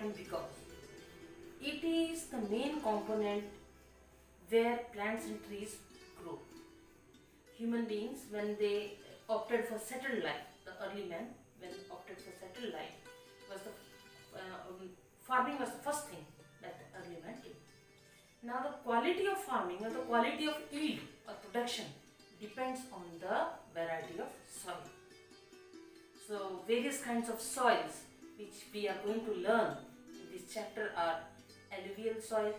important because it is the main component where plants and trees grow. Human beings, when they opted for settled life, the early man, when opted for settled life, was farming was the first thing that the early man did. Now the quality of farming or the quality of yield or production depends on the variety of soil. So various kinds of soils which we are going to learn in this chapter are alluvial soil,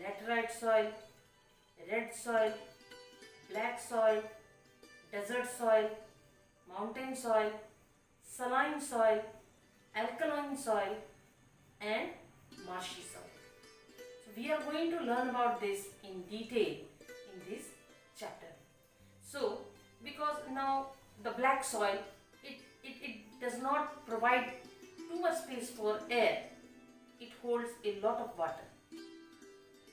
laterite soil, red soil, black soil, desert soil, mountain soil, saline soil, alkaline soil and marshy soil. So we are going to learn about this in detail in this chapter. So because now the black soil, it does not provide too much space for air. It holds a lot of water.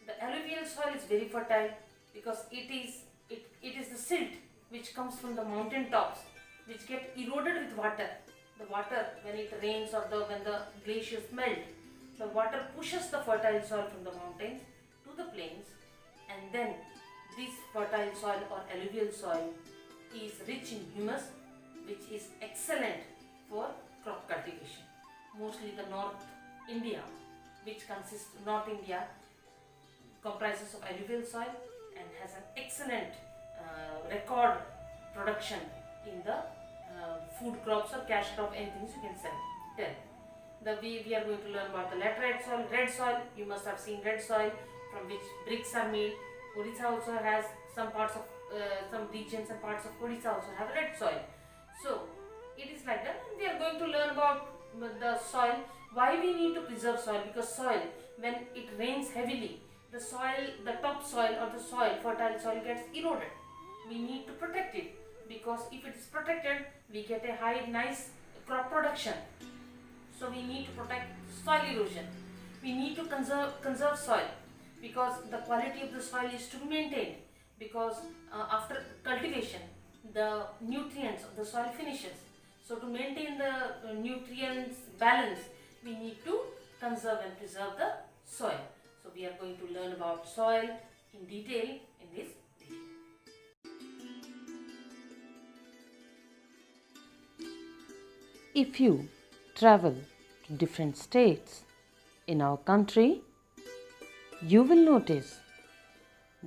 The alluvial soil is very fertile because it is the silt which comes from the mountain tops, which get eroded with water. The water, when it rains or when the glaciers melt, the water pushes the fertile soil from the mountains to the plains, and then this fertile soil or alluvial soil is rich in humus, which is excellent for crop cultivation. Mostly the North India, North India comprises of alluvial soil and has an excellent record production in the food crops or cash crop, anything you can tell. We are going to learn about the laterite soil, red soil. You must have seen red soil from which bricks are made. Odisha also has some parts of some regions and parts of Odisha also have red soil. So it is like that. And we are going to learn about the soil. Why we need to preserve soil? Because soil, when it rains heavily, the top soil or the soil, fertile soil gets eroded. We need to protect it, because if it is protected, we get a nice crop production. So we need to protect soil erosion. We need to conserve soil, because the quality of the soil is to be maintained, because after cultivation the nutrients of the soil finishes. So to maintain the nutrients balance, we need to conserve and preserve the soil. So we are going to learn about soil in detail in this video. If you travel to different states in our country, you will notice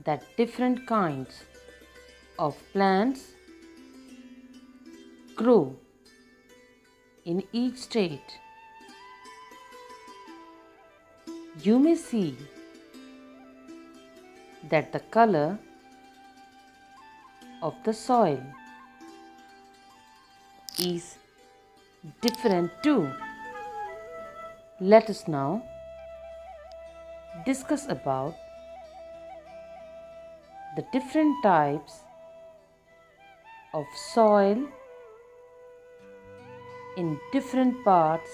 that different kinds of plants grow in each state. You may see that the color of the soil is different too. Let us now discuss about the different types of soil in different parts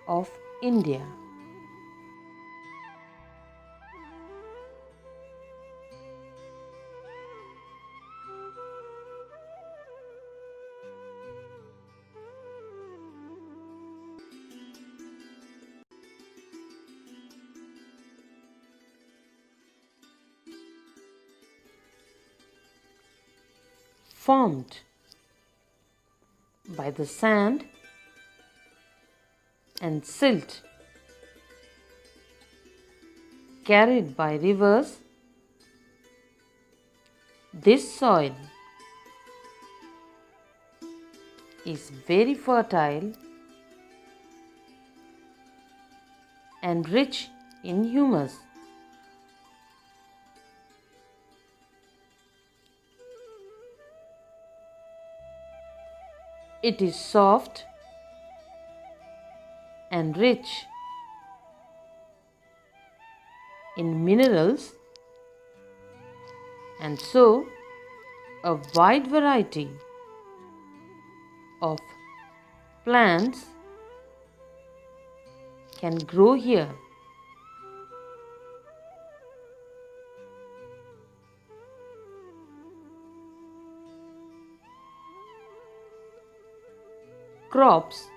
of India. Formed by the sand and silt carried by rivers, this soil is very fertile and rich in humus. It is soft and rich in minerals, and so a wide variety of plants can grow here. Crops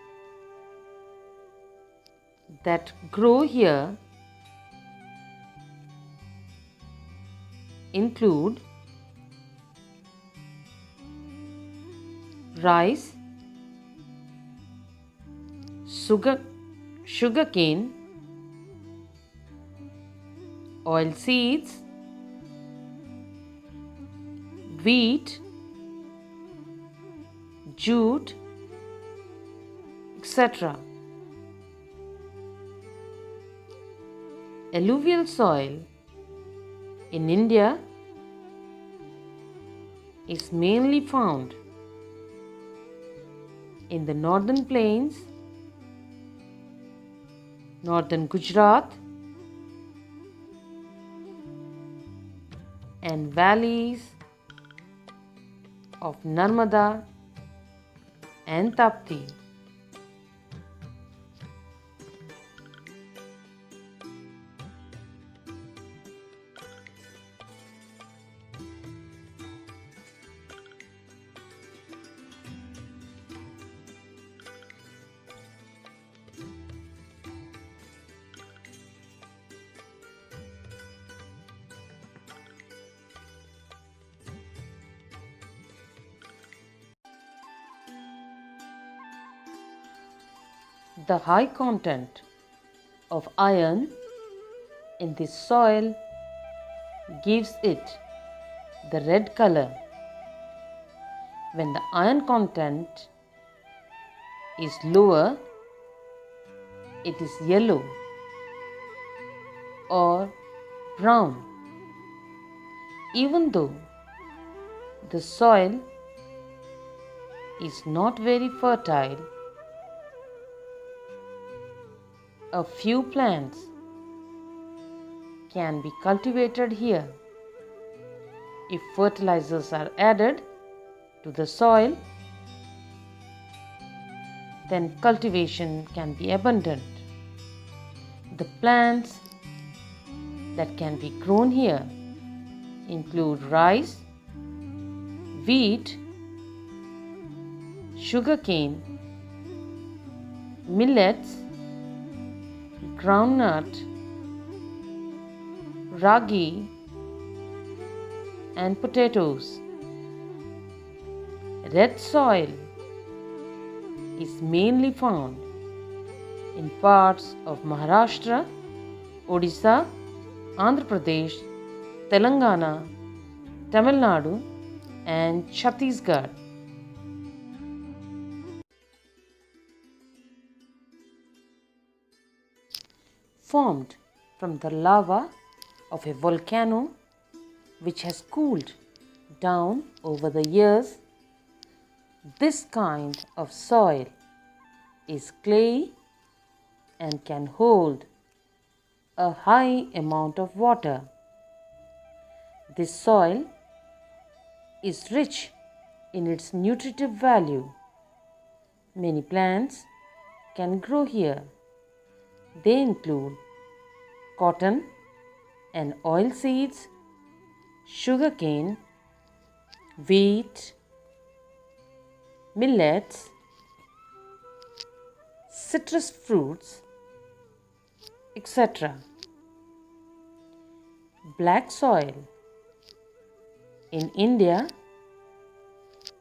that grow here include rice, sugarcane, oil seeds, wheat, jute, etc. Alluvial soil in India is mainly found in the northern plains, northern Gujarat, and valleys of Narmada and Tapti. The high content of iron in this soil gives it the red color. When the iron content is lower, it is yellow or brown. Even though the soil is not very fertile, a few plants can be cultivated here. If fertilizers are added to the soil, then cultivation can be abundant. The plants that can be grown here include rice, wheat, sugarcane, millets, groundnut, ragi, and potatoes. Red soil is mainly found in parts of Maharashtra, Odisha, Andhra Pradesh, Telangana, Tamil Nadu, and Chhattisgarh. Formed from the lava of a volcano which has cooled down over the years, this kind of soil is clayey and can hold a high amount of water. This soil is rich in its nutritive value. Many plants can grow here. They include cotton and oil seeds, sugarcane, wheat, millets, citrus fruits, etc. Black soil in India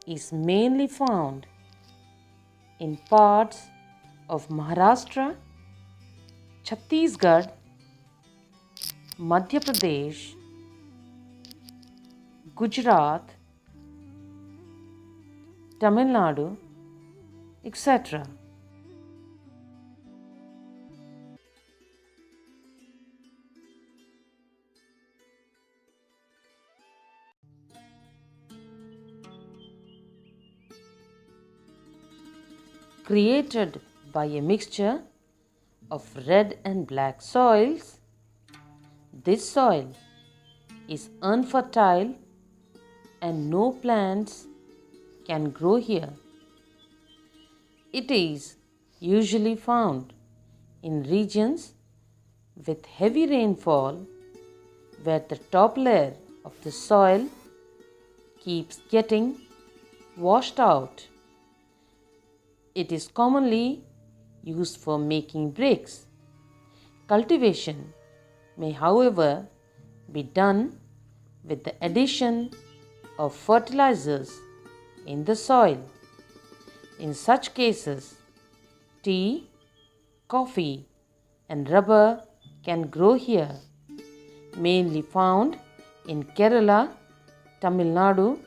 is mainly found in parts of Maharashtra, Chhattisgarh, Madhya Pradesh, Gujarat, Tamil Nadu, etc. Created by a mixture of red and black soils, this soil is unfertile and no plants can grow here. It is usually found in regions with heavy rainfall where the top layer of the soil keeps getting washed out. It is commonly used for making bricks Cultivation may, however, be done with the addition of fertilizers in the soil. In such cases, tea, coffee, and rubber can grow here, mainly found in Kerala, Tamil Nadu,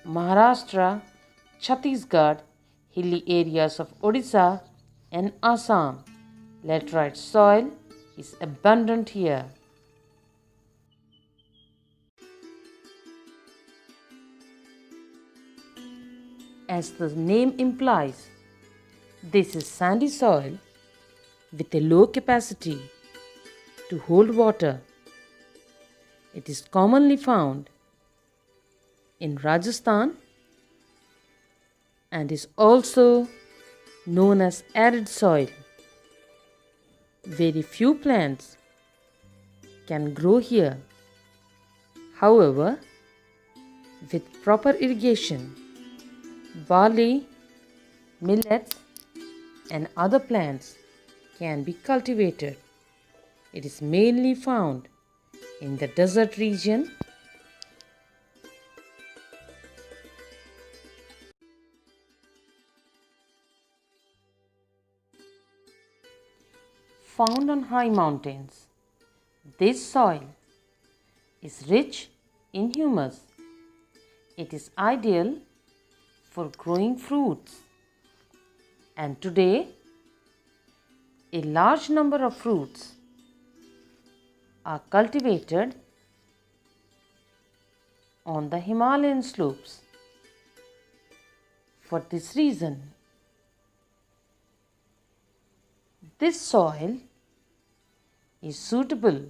Maharashtra, Chhattisgarh, hilly areas of Odisha, and Assam. Laterite soil is abundant here. As the name implies, this is sandy soil with a low capacity to hold water. It is commonly found in Rajasthan and is also known as arid soil. Very few plants can grow here. However, with proper irrigation, barley, millets, and other plants can be cultivated. It is mainly found in the desert region, found on high mountains. This soil is rich in humus. It is ideal for growing fruits, and today a large number of fruits are cultivated on the Himalayan slopes. For this reason, this soil is suitable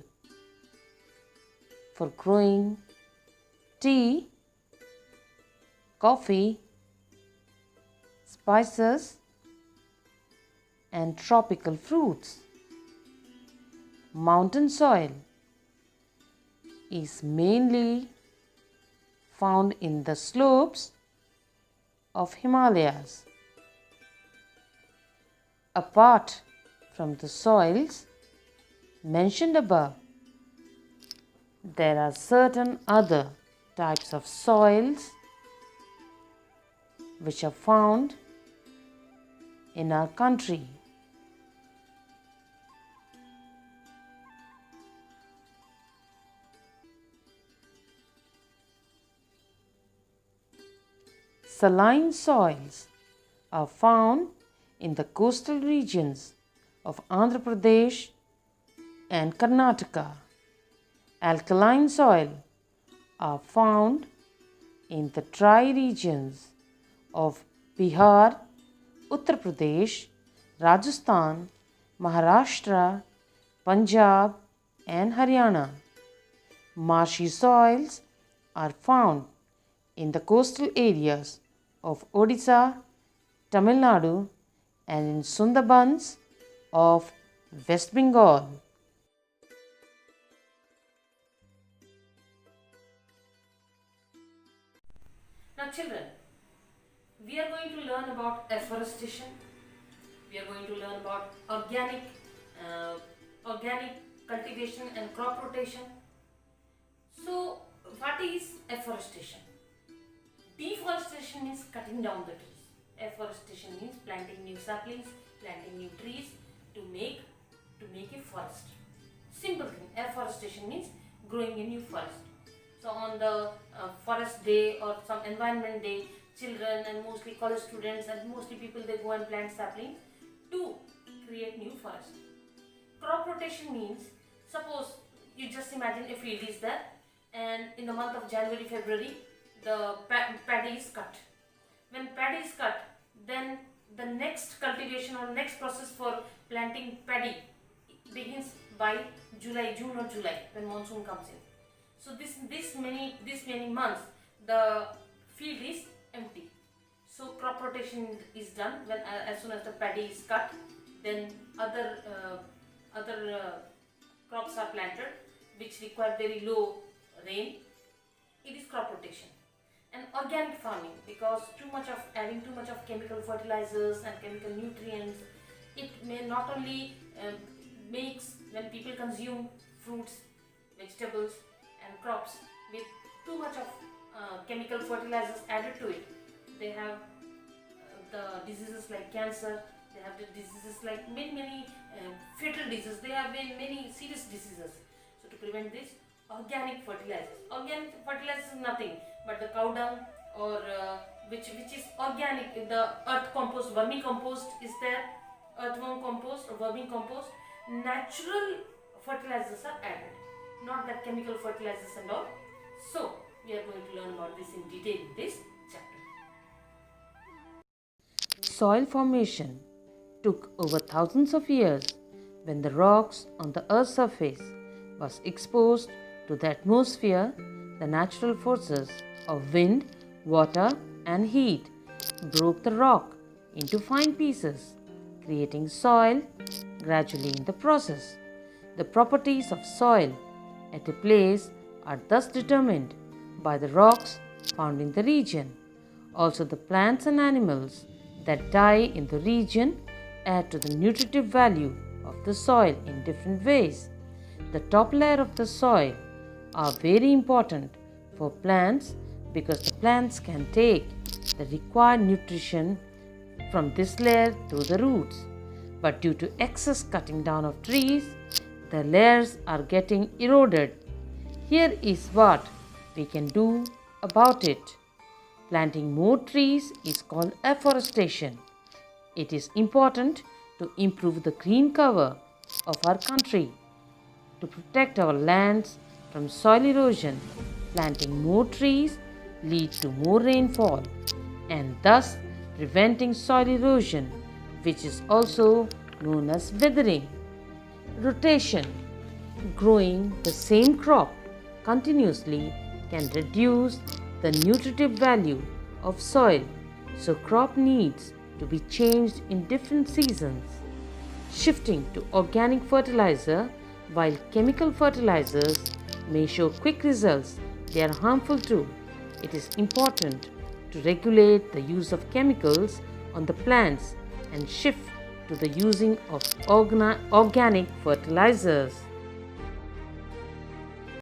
for growing tea, coffee, spices, and tropical fruits. Mountain soil is mainly found in the slopes of Himalayas. Apart from the soils mentioned above, there are certain other types of soils which are found in our country. Saline soils are found in the coastal regions of Andhra Pradesh and Karnataka. Alkaline soil are found in the dry regions of Bihar, Uttar Pradesh, Rajasthan, Maharashtra, Punjab, and Haryana. Marshy soils are found in the coastal areas of Odisha, Tamil Nadu, and in Sundarbans of West Bengal. Now children, we are going to learn about afforestation. We are going to learn about organic cultivation and crop rotation. So what is afforestation? Deforestation means cutting down the trees. Afforestation means planting new saplings, planting new trees to make a forest. Simple thing. Afforestation means growing a new forest. So on the forest day or some environment day, children and mostly college students and mostly people, they go and plant saplings to create new forest. Crop rotation means, suppose you just imagine a field is there and in the month of January, February, the paddy is cut. When paddy is cut, then the next cultivation or next process for planting paddy begins by June or July when monsoon comes in. So this many months the field is empty. So crop rotation is done when as soon as the paddy is cut, then other crops are planted which require very low rain. It is crop rotation. And organic farming, because adding too much of chemical fertilizers and chemical nutrients, it may not only makes, when people consume fruits, vegetables and crops with too much of chemical fertilizers added to it, they have the diseases like cancer, they have the diseases like many fatal diseases, they have many serious diseases. So to prevent this, organic fertilizers is nothing but the cow dung or which is organic, the earth compost, vermicompost is there, earthworm compost or vermicompost. Natural fertilizers are added, not that chemical fertilizers and all. So we are going to learn about this in detail in this chapter. Soil formation took over thousands of years when the rocks on the Earth's surface was exposed to the atmosphere. The natural forces of wind, water and heat broke the rock into fine pieces, creating soil. Gradually in the process, the properties of soil at a place are thus determined by the rocks found in the region. Also, the plants and animals that die in the region add to the nutritive value of the soil in different ways. The top layer of the soil are very important for plants because the plants can take the required nutrition from this layer through the roots. But due to excess cutting down of trees, the layers are getting eroded. Here is what we can do about it. Planting more trees is called afforestation. It is important to improve the green cover of our country. To protect our lands from soil erosion, planting more trees leads to more rainfall and thus preventing soil erosion, which is also known as weathering. Rotation. Growing the same crop continuously can reduce the nutritive value of soil, so crop needs to be changed in different seasons. Shifting to organic fertilizer. While chemical fertilizers may show quick results, they are harmful too. It is important to regulate the use of chemicals on the plants and shift to the using of organic fertilizers.